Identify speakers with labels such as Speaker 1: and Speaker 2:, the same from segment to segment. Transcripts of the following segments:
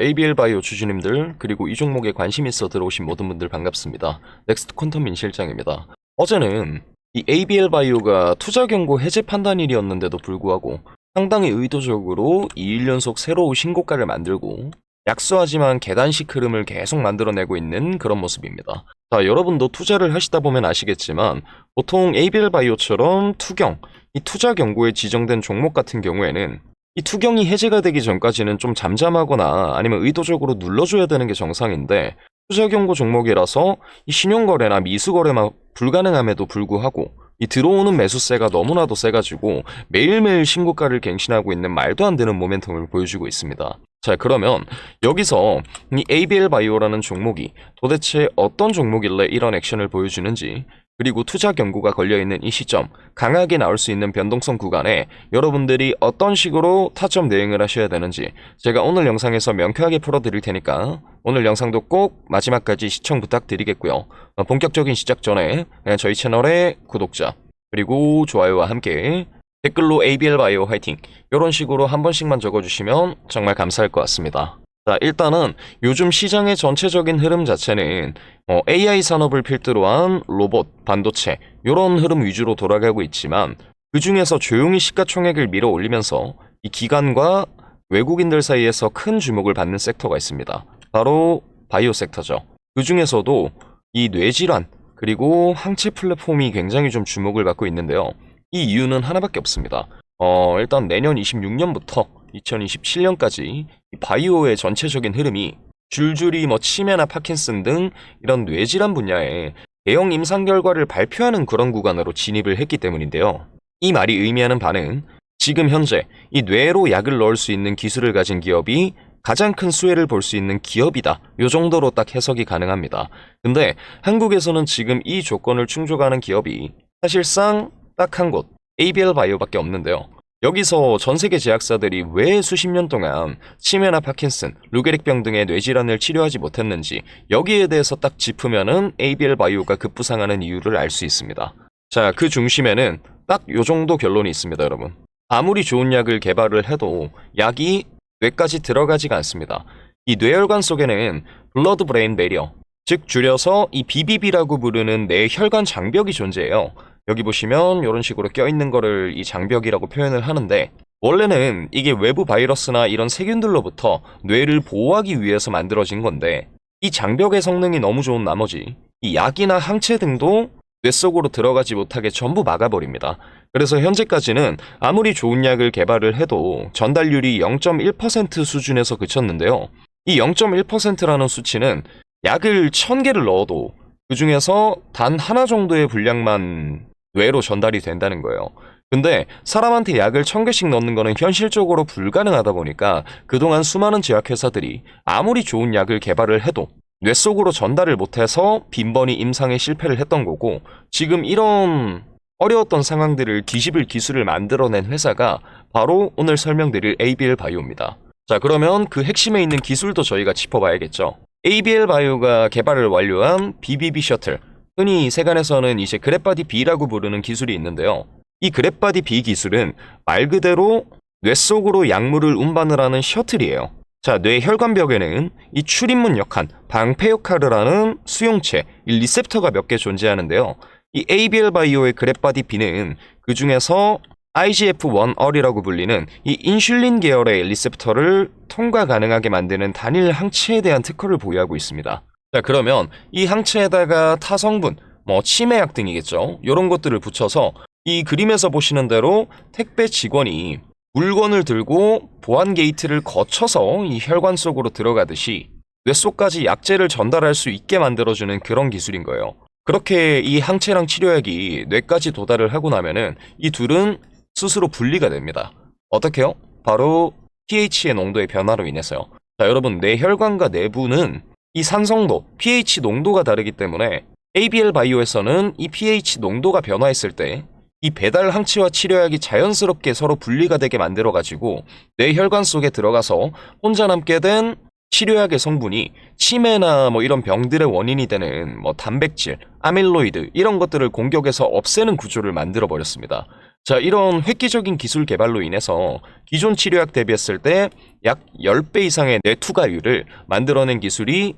Speaker 1: ABL 바이오 주주님들, 그리고 이 종목에 관심 있어 들어오신 모든 분들 반갑습니다. 넥스트 퀀텀 민 실장입니다. 어제는 이 ABL 바이오가 투자 경고 해제 판단일이었는데도 불구하고 상당히 의도적으로 2일 연속 새로운 신고가를 만들고 약소하지만 계단식 흐름을 계속 만들어내고 있는 그런 모습입니다. 자, 여러분도 투자를 하시다 보면 아시겠지만 보통 ABL 바이오처럼 투경, 이 투자 경고에 지정된 종목 같은 경우에는 이 투경이 해제가 되기 전까지는 좀 잠잠하거나 아니면 의도적으로 눌러줘야 되는 게 정상인데, 투자 경고 종목이라서 이 신용거래나 미수거래만 불가능함에도 불구하고 이 들어오는 매수세가 너무나도 세가지고 매일매일 신고가를 갱신하고 있는 말도 안 되는 모멘텀을 보여주고 있습니다. 자, 그러면 여기서 이 ABL 바이오라는 종목이 도대체 어떤 종목일래 이런 액션을 보여주는지, 그리고 투자 경고가 걸려있는 이 시점, 강하게 나올 수 있는 변동성 구간에 여러분들이 어떤 식으로 타점 대응을 하셔야 되는지 제가 오늘 영상에서 명쾌하게 풀어드릴 테니까 오늘 영상도 꼭 마지막까지 시청 부탁드리겠고요. 본격적인 시작 전에 저희 채널의 구독자 그리고 좋아요와 함께 댓글로 ABL 바이오 화이팅 이런 식으로 한 번씩만 적어주시면 정말 감사할 것 같습니다. 자, 일단은 요즘 시장의 전체적인 흐름 자체는 AI 산업을 필두로 한 로봇, 반도체 이런 흐름 위주로 돌아가고 있지만, 그 중에서 조용히 시가총액을 밀어 올리면서 이 기관과 외국인들 사이에서 큰 주목을 받는 섹터가 있습니다. 바로 바이오 섹터죠. 그 중에서도 이 뇌질환 그리고 항체 플랫폼이 굉장히 좀 주목을 받고 있는데요. 이 이유는 하나밖에 없습니다. 일단 내년 26년부터 2027년까지 바이오의 전체적인 흐름이 줄줄이 치매나 파킨슨 등 이런 뇌질환 분야에 대형 임상 결과를 발표하는 그런 구간으로 진입을 했기 때문인데요. 이 말이 의미하는 바는 지금 현재 이 뇌로 약을 넣을 수 있는 기술을 가진 기업이 가장 큰 수혜를 볼 수 있는 기업이다. 요 정도로 딱 해석이 가능합니다. 근데 한국에서는 지금 이 조건을 충족하는 기업이 사실상 딱 한 곳, ABL 바이오밖에 없는데요. 여기서 전세계 제약사들이 왜 수십 년 동안 치매나 파킨슨, 루게릭병 등의 뇌질환을 치료하지 못했는지 여기에 대해서 딱 짚으면은 ABL 바이오가 급부상하는 이유를 알 수 있습니다. 자, 그 중심에는 딱 요 정도 결론이 있습니다, 여러분. 아무리 좋은 약을 개발을 해도 약이 뇌까지 들어가지가 않습니다. 이 뇌혈관 속에는 블러드 브레인 베리어, 즉 줄여서 이 BBB라고 부르는 뇌혈관 장벽이 존재해요. 여기 보시면 이런 식으로 껴있는 거를 이 장벽이라고 표현을 하는데, 원래는 이게 외부 바이러스나 이런 세균들로부터 뇌를 보호하기 위해서 만들어진 건데, 이 장벽의 성능이 너무 좋은 나머지 이 약이나 항체 등도 뇌 속으로 들어가지 못하게 전부 막아버립니다. 그래서 현재까지는 아무리 좋은 약을 개발을 해도 전달률이 0.1% 수준에서 그쳤는데요. 이 0.1%라는 수치는 약을 1000개를 넣어도 그 중에서 단 하나 정도의 분량만 뇌로 전달이 된다는 거예요. 근데 사람한테 약을 1000개씩 넣는 거는 현실적으로 불가능하다 보니까 그동안 수많은 제약회사들이 아무리 좋은 약을 개발을 해도 뇌 속으로 전달을 못해서 빈번히 임상에 실패를 했던 거고, 지금 이런 어려웠던 상황들을 뒤집을 기술을 만들어낸 회사가 바로 오늘 설명드릴 ABL 바이오입니다. 자, 그러면 그 핵심에 있는 기술도 저희가 짚어봐야겠죠. ABL 바이오가 개발을 완료한 BBB 셔틀, 흔히 세간에서는 이제 그랩바디 B라고 부르는 기술이 있는데요. 이 그랩바디 B 기술은 말 그대로 뇌 속으로 약물을 운반을 하는 셔틀이에요. 자, 뇌 혈관벽에는 이 출입문 역할, 방패 역할을 하는 수용체, 이 리셉터가 몇 개 존재하는데요. 이 ABL 바이오의 그랩바디 B는 그 중에서 IGF-1R이라고 불리는 이 인슐린 계열의 리셉터를 통과 가능하게 만드는 단일 항체에 대한 특허를 보유하고 있습니다. 자, 그러면 이 항체에다가 타성분, 치매약 등이겠죠. 이런 것들을 붙여서 이 그림에서 보시는 대로 택배 직원이 물건을 들고 보안 게이트를 거쳐서 이 혈관 속으로 들어가듯이 뇌 속까지 약재를 전달할 수 있게 만들어주는 그런 기술인 거예요. 그렇게 이 항체랑 치료약이 뇌까지 도달을 하고 나면은 이 둘은 스스로 분리가 됩니다. 어떻게요? 바로 pH의 농도의 변화로 인해서요. 자, 여러분, 뇌혈관과 내부는 이 산성도, pH 농도가 다르기 때문에 ABL 바이오에서는 이 pH 농도가 변화했을 때 이 배달 항체와 치료약이 자연스럽게 서로 분리가 되게 만들어가지고 뇌혈관 속에 들어가서 혼자 남게 된 치료약의 성분이 치매나 이런 병들의 원인이 되는 단백질, 아밀로이드 이런 것들을 공격해서 없애는 구조를 만들어 버렸습니다. 자, 이런 획기적인 기술 개발로 인해서 기존 치료약 대비했을 때 약 10배 이상의 뇌투과율을 만들어낸 기술이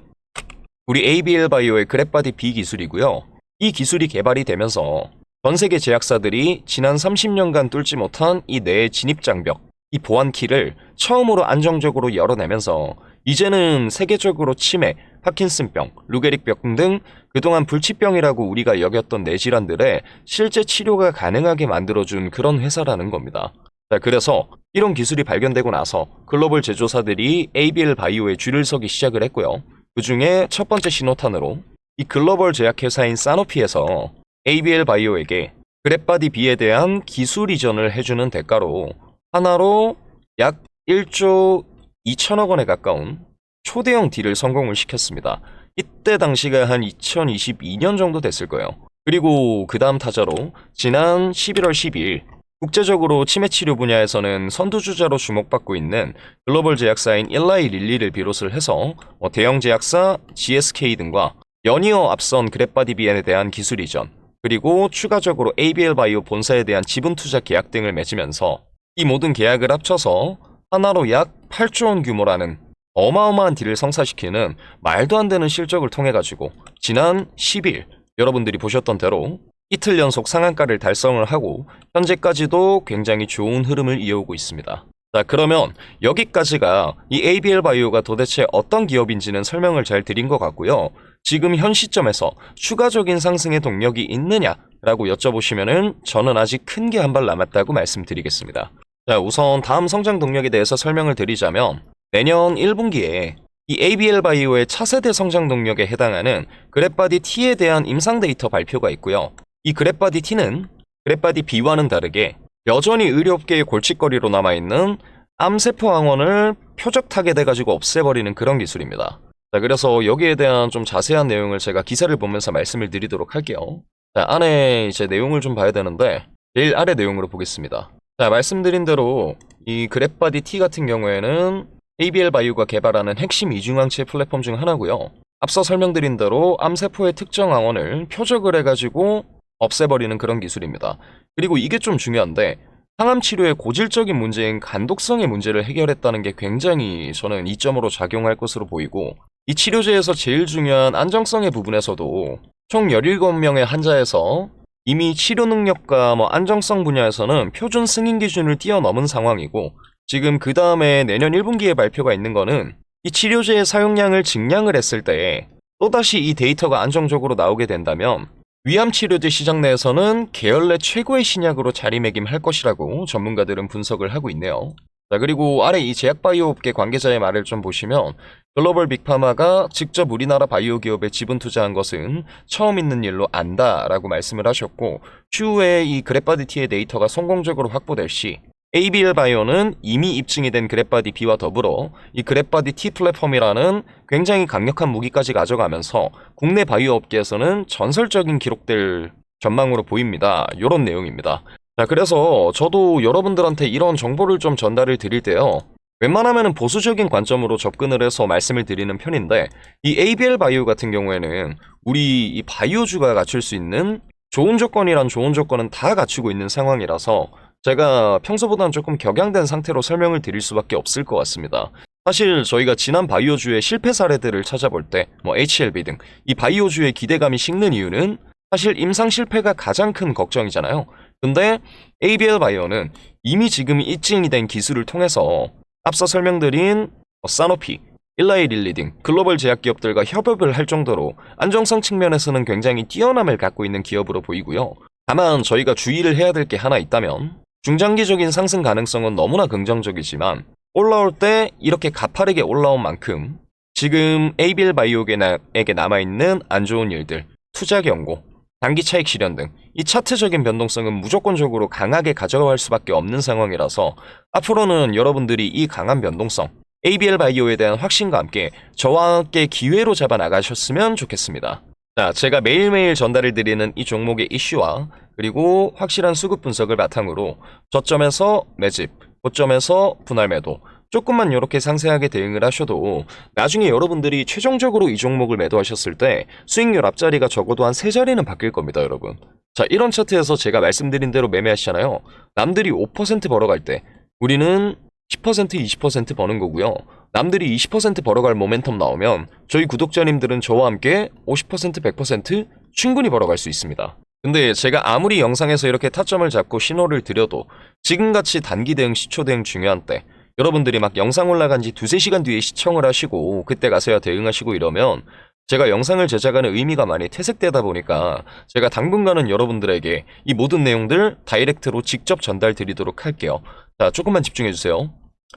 Speaker 1: 우리 ABL 바이오의 그랩바디 B 기술이고요. 이 기술이 개발이 되면서 전 세계 제약사들이 지난 30년간 뚫지 못한 이 뇌의 진입장벽, 이 보안키를 처음으로 안정적으로 열어내면서 이제는 세계적으로 치매, 파킨슨병, 루게릭병 등 그동안 불치병이라고 우리가 여겼던 뇌질환들의 실제 치료가 가능하게 만들어준 그런 회사라는 겁니다. 자, 그래서 이런 기술이 발견되고 나서 글로벌 제조사들이 ABL 바이오에 줄을 서기 시작을 했고요. 그 중에 첫 번째 신호탄으로 이 글로벌 제약회사인 사노피에서 ABL 바이오에게 그랩바디 B에 대한 기술 이전을 해주는 대가로 하나로 약 1조 2천억 원에 가까운 초대형 딜을 성공을 시켰습니다. 이때 당시가 한 2022년 정도 됐을 거예요. 그리고 그 다음 타자로 지난 11월 12일 국제적으로 치매 치료 분야에서는 선두주자로 주목받고 있는 글로벌 제약사인 일라이 릴리를 비롯을 해서 대형 제약사 GSK 등과 연이어 앞선 그랩바디 B에 대한 기술 이전, 그리고 추가적으로 ABL 바이오 본사에 대한 지분 투자 계약 등을 맺으면서 이 모든 계약을 합쳐서 하나로 약 8조 원 규모라는 어마어마한 딜을 성사시키는 말도 안 되는 실적을 통해 가지고 지난 10일 여러분들이 보셨던 대로 이틀 연속 상한가를 달성을 하고 현재까지도 굉장히 좋은 흐름을 이어오고 있습니다. 자, 그러면 여기까지가 이 ABL 바이오가 도대체 어떤 기업인지는 설명을 잘 드린 것 같고요. 지금 현 시점에서 추가적인 상승의 동력이 있느냐라고 여쭤보시면은 저는 아직 큰 게 한 발 남았다고 말씀드리겠습니다. 자, 우선 다음 성장 동력에 대해서 설명을 드리자면 내년 1분기에 이 ABL 바이오의 차세대 성장 동력에 해당하는 그랩바디 T에 대한 임상 데이터 발표가 있고요. 이 그랩바디 T는 그랩바디 B와는 다르게 여전히 의료업계의 골칫거리로 남아있는 암세포 항원을 표적 타겟해가지고 없애버리는 그런 기술입니다. 자, 그래서 여기에 대한 좀 자세한 내용을 제가 기사를 보면서 말씀을 드리도록 할게요. 자, 안에 이제 내용을 좀 봐야 되는데 제일 아래 내용으로 보겠습니다. 자, 말씀드린 대로 이 그랩바디 T 같은 경우에는 ABL 바이오가 개발하는 핵심 이중항체 플랫폼 중 하나고요. 앞서 설명드린 대로 암세포의 특정 항원을 표적을 해가지고 없애버리는 그런 기술입니다. 그리고 이게 좀 중요한데 항암 치료의 고질적인 문제인 간독성의 문제를 해결했다는 게 굉장히 저는 이점으로 작용할 것으로 보이고, 이 치료제에서 제일 중요한 안정성의 부분에서도 총 17명의 환자에서 이미 치료 능력과 안정성 분야에서는 표준 승인 기준을 뛰어넘은 상황이고, 지금 그 다음에 내년 1분기에 발표가 있는 거는 이 치료제의 사용량을 증량을 했을 때 또다시 이 데이터가 안정적으로 나오게 된다면 위암 치료제 시장 내에서는 계열 내 최고의 신약으로 자리매김할 것이라고 전문가들은 분석을 하고 있네요. 자, 그리고 아래 이 제약바이오 업계 관계자의 말을 좀 보시면 글로벌 빅파마가 직접 우리나라 바이오 기업에 지분 투자한 것은 처음 있는 일로 안다라고 말씀을 하셨고, 추후에 이 그랩바디 T의 데이터가 성공적으로 확보될 시 ABL 바이오는 이미 입증이 된 그랩바디 B와 더불어 이 그랩바디 T 플랫폼이라는 굉장히 강력한 무기까지 가져가면서 국내 바이오 업계에서는 전설적인 기록될 전망으로 보입니다. 이런 내용입니다. 자, 그래서 저도 여러분들한테 이런 정보를 좀 전달을 드릴 때요, 웬만하면 보수적인 관점으로 접근을 해서 말씀을 드리는 편인데, 이 ABL 바이오 같은 경우에는 우리 이 바이오주가 갖출 수 있는 좋은 조건이란 좋은 조건은 다 갖추고 있는 상황이라서 제가 평소보다는 조금 격양된 상태로 설명을 드릴 수밖에 없을 것 같습니다. 사실 저희가 지난 바이오주의 실패 사례들을 찾아볼 때 HLB 등 이 바이오주의 기대감이 식는 이유는 사실 임상 실패가 가장 큰 걱정이잖아요. 근데 ABL 바이오는 이미 지금 입증이 된 기술을 통해서 앞서 설명드린 사노피, 일라이 릴리 등 글로벌 제약 기업들과 협업을 할 정도로 안정성 측면에서는 굉장히 뛰어남을 갖고 있는 기업으로 보이고요. 다만 저희가 주의를 해야 될 게 하나 있다면 중장기적인 상승 가능성은 너무나 긍정적이지만 올라올 때 이렇게 가파르게 올라온 만큼 지금 ABL 바이오에게 남아있는 안 좋은 일들, 투자 경고, 단기 차익 실현 등 이 차트적인 변동성은 무조건적으로 강하게 가져갈 수밖에 없는 상황이라서 앞으로는 여러분들이 이 강한 변동성, ABL 바이오에 대한 확신과 함께 저와 함께 기회로 잡아 나가셨으면 좋겠습니다. 자, 제가 매일매일 전달을 드리는 이 종목의 이슈와 그리고 확실한 수급 분석을 바탕으로 저점에서 매집, 고점에서 분할 매도, 조금만 이렇게 상세하게 대응을 하셔도 나중에 여러분들이 최종적으로 이 종목을 매도하셨을 때 수익률 앞자리가 적어도 한 3자리는 바뀔 겁니다, 여러분. 자, 이런 차트에서 제가 말씀드린 대로 매매하시잖아요. 남들이 5% 벌어갈 때 우리는 10%, 20% 버는 거고요. 남들이 20% 벌어갈 모멘텀 나오면 저희 구독자님들은 저와 함께 50%, 100% 충분히 벌어갈 수 있습니다. 근데 제가 아무리 영상에서 이렇게 타점을 잡고 신호를 드려도 지금같이 단기 대응, 시초 대응 중요한 때 여러분들이 막 영상 올라간 지 2-3시간 뒤에 시청을 하시고 그때 가서야 대응하시고 이러면 제가 영상을 제작하는 의미가 많이 퇴색되다 보니까 제가 당분간은 여러분들에게 이 모든 내용들 다이렉트로 직접 전달 드리도록 할게요. 자, 조금만 집중해주세요.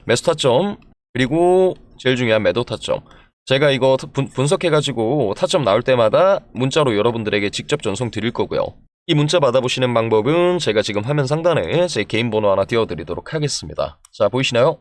Speaker 1: 매수 타점, 그리고 제일 중요한 매도 타점. 제가 이거 분석해가지고 타점 나올 때마다 문자로 여러분들에게 직접 전송 드릴 거고요. 이 문자 받아보시는 방법은 제가 지금 화면 상단에 제 개인 번호 하나 띄워드리도록 하겠습니다. 자, 보이시나요?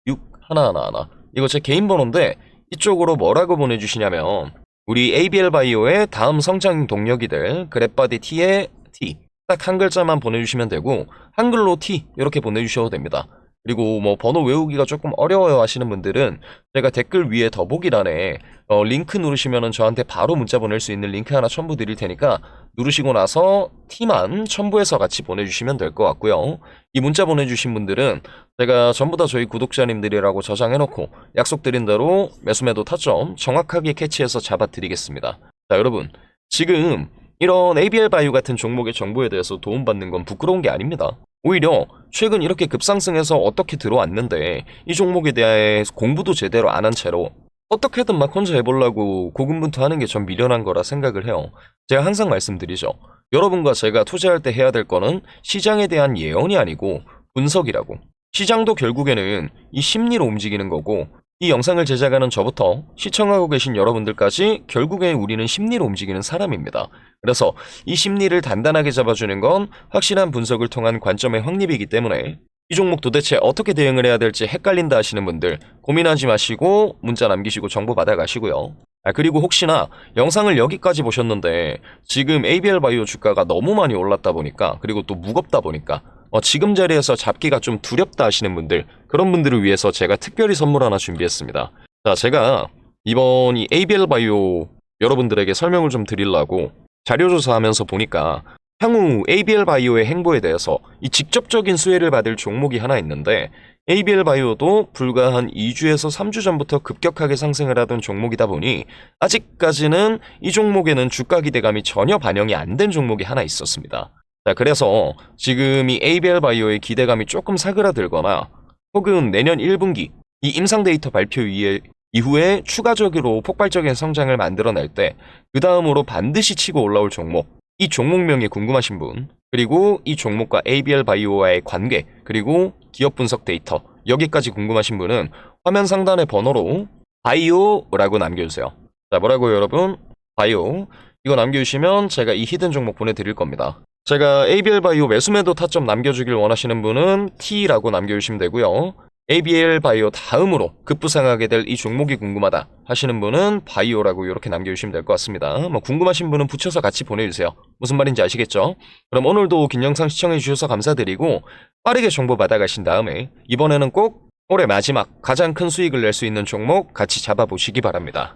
Speaker 1: 010-2134-6111. 이거 제 개인 번호인데 이쪽으로 뭐라고 보내주시냐면 우리 ABL 바이오의 다음 성장 동력이 될 그랩바디 T의 T 딱 한 글자만 보내주시면 되고 한글로 T 이렇게 보내주셔도 됩니다. 그리고 뭐 번호 외우기가 조금 어려워요 하시는 분들은 제가 댓글 위에 더보기란에 링크 누르시면은 저한테 바로 문자 보낼 수 있는 링크 하나 첨부 드릴 테니까 누르시고 나서 T만 첨부해서 같이 보내주시면 될 것 같고요. 이 문자 보내주신 분들은 제가 전부 다 저희 구독자님들이라고 저장해놓고 약속드린 대로 매수매도 타점 정확하게 캐치해서 잡아드리겠습니다. 자, 여러분, 지금 이런 ABL 바이오 같은 종목의 정보에 대해서 도움받는 건 부끄러운 게 아닙니다. 오히려 최근 이렇게 급상승해서 어떻게 들어왔는데 이 종목에 대해 공부도 제대로 안 한 채로 어떻게든 막 혼자 해보려고 고군분투하는 게 전 미련한 거라 생각을 해요. 제가 항상 말씀드리죠. 여러분과 제가 투자할 때 해야 될 거는 시장에 대한 예언이 아니고 분석이라고. 시장도 결국에는 이 심리로 움직이는 거고 이 영상을 제작하는 저부터 시청하고 계신 여러분들까지 결국에 우리는 심리로 움직이는 사람입니다. 그래서 이 심리를 단단하게 잡아주는 건 확실한 분석을 통한 관점의 확립이기 때문에 이 종목 도대체 어떻게 대응을 해야 될지 헷갈린다 하시는 분들 고민하지 마시고 문자 남기시고 정보 받아가시고요. 그리고 혹시나 영상을 여기까지 보셨는데 지금 ABL 바이오 주가가 너무 많이 올랐다 보니까 그리고 또 무겁다 보니까 지금 자리에서 잡기가 좀 두렵다 하시는 분들 그런 분들을 위해서 제가 특별히 선물 하나 준비했습니다. 자, 제가 이번 이 ABL 바이오 여러분들에게 설명을 좀 드리려고 자료조사하면서 보니까 향후 ABL 바이오의 행보에 대해서 이 직접적인 수혜를 받을 종목이 하나 있는데 ABL 바이오도 불과 한 2주에서 3주 전부터 급격하게 상승을 하던 종목이다 보니 아직까지는 이 종목에는 주가 기대감이 전혀 반영이 안 된 종목이 하나 있었습니다. 자, 그래서 지금 이 ABL 바이오의 기대감이 조금 사그라들거나 혹은 내년 1분기 이 임상 데이터 발표 이후에 추가적으로 폭발적인 성장을 만들어낼 때 그 다음으로 반드시 치고 올라올 종목, 이 종목명이 궁금하신 분, 그리고 이 종목과 ABL 바이오와의 관계, 그리고 기업 분석 데이터 여기까지 궁금하신 분은 화면 상단의 번호로 바이오라고 남겨주세요. 자, 뭐라고요 여러분? 바이오. 이거 남겨주시면 제가 이 히든 종목 보내드릴 겁니다. 제가 ABL 바이오 매수매도 타점 남겨주길 원하시는 분은 T라고 남겨주시면 되고요. ABL 바이오 다음으로 급부상하게 될 이 종목이 궁금하다 하시는 분은 바이오라고 이렇게 남겨주시면 될 것 같습니다. 뭐 궁금하신 분은 붙여서 같이 보내주세요. 무슨 말인지 아시겠죠? 그럼 오늘도 긴 영상 시청해주셔서 감사드리고 빠르게 정보 받아가신 다음에 이번에는 꼭 올해 마지막 가장 큰 수익을 낼 수 있는 종목 같이 잡아보시기 바랍니다.